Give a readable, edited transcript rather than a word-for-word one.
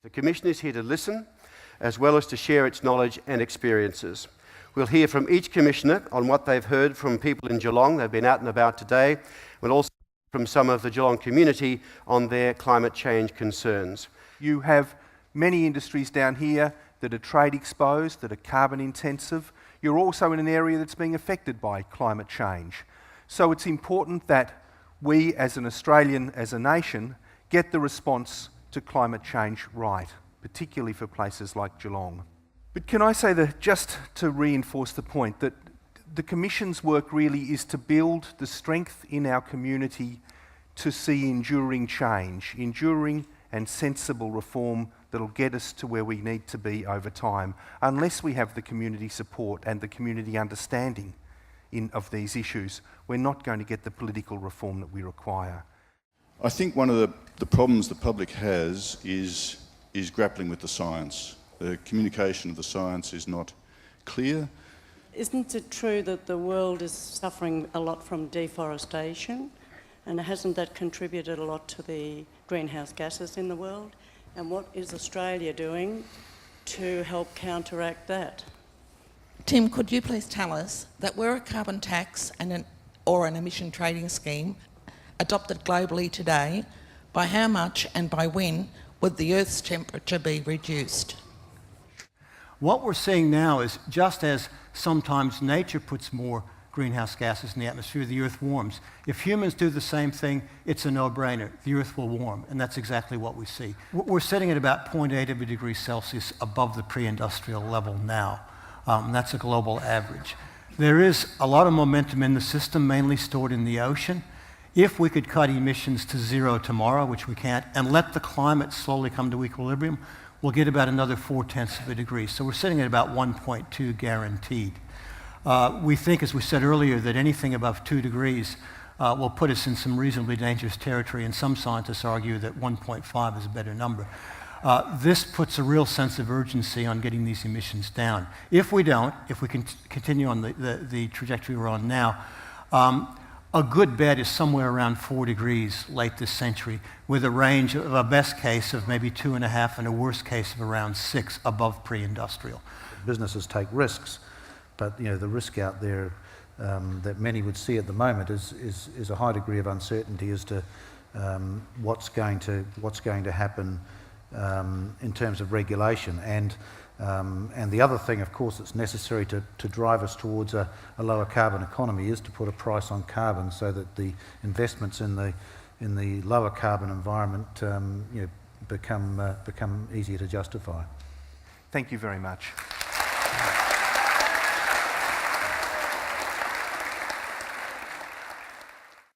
The Commission is here to listen, as well as to share its knowledge and experiences. We'll hear from each Commissioner on what they've heard from people in Geelong. They've been out and about today. We'll also hear from some of the Geelong community on their climate change concerns. You have many industries down here that are trade exposed, that are carbon intensive. You're also in an area that's being affected by climate change. So it's important that we as an Australian, as a nation, get the response to climate change right, particularly for places like Geelong. But can I say that, just to reinforce the point, that the Commission's work really is to build the strength in our community to see enduring change, enduring and sensible reform that'll get us to where we need to be over time. Unless we have the community support and the community understanding of these issues, we're not going to get the political reform that we require. I think one of the problems the public has is grappling with the science. The communication of the science is not clear. Isn't it true that the world is suffering a lot from deforestation? And hasn't that contributed a lot to the greenhouse gases in the world? And what is Australia doing to help counteract that? Tim, could you please tell us that were a carbon tax or an emission trading scheme adopted globally today, by how much and by when would the Earth's temperature be reduced? What we're seeing now is, just as sometimes nature puts more greenhouse gases in the atmosphere, the Earth warms. If humans do the same thing, it's a no-brainer. The Earth will warm, and that's exactly what we see. We're sitting at about 0.8 of a degree Celsius above the pre-industrial level now. That's a global average. There is a lot of momentum in the system, mainly stored in the ocean. If we could cut emissions to zero tomorrow, which we can't, and let the climate slowly come to equilibrium, we'll get about another 0.4 of a degree. So we're sitting at about 1.2 guaranteed. We think, as we said earlier, that anything above 2 degrees will put us in some reasonably dangerous territory, and some scientists argue that 1.5 is a better number. This puts a real sense of urgency on getting these emissions down. If we don't, if we can continue on the trajectory we're on now, a good bet is somewhere around 4 degrees late this century, with a range of a best case of maybe 2.5 and a worst case of around 6 above pre-industrial. Businesses take risks, but the risk out there that many would see at the moment is a high degree of uncertainty as to what's going to happen in terms of regulation. And the other thing, of course, that's necessary to drive us towards a lower carbon economy is to put a price on carbon, so that the investments in the lower carbon environment become easier to justify. Thank you very much.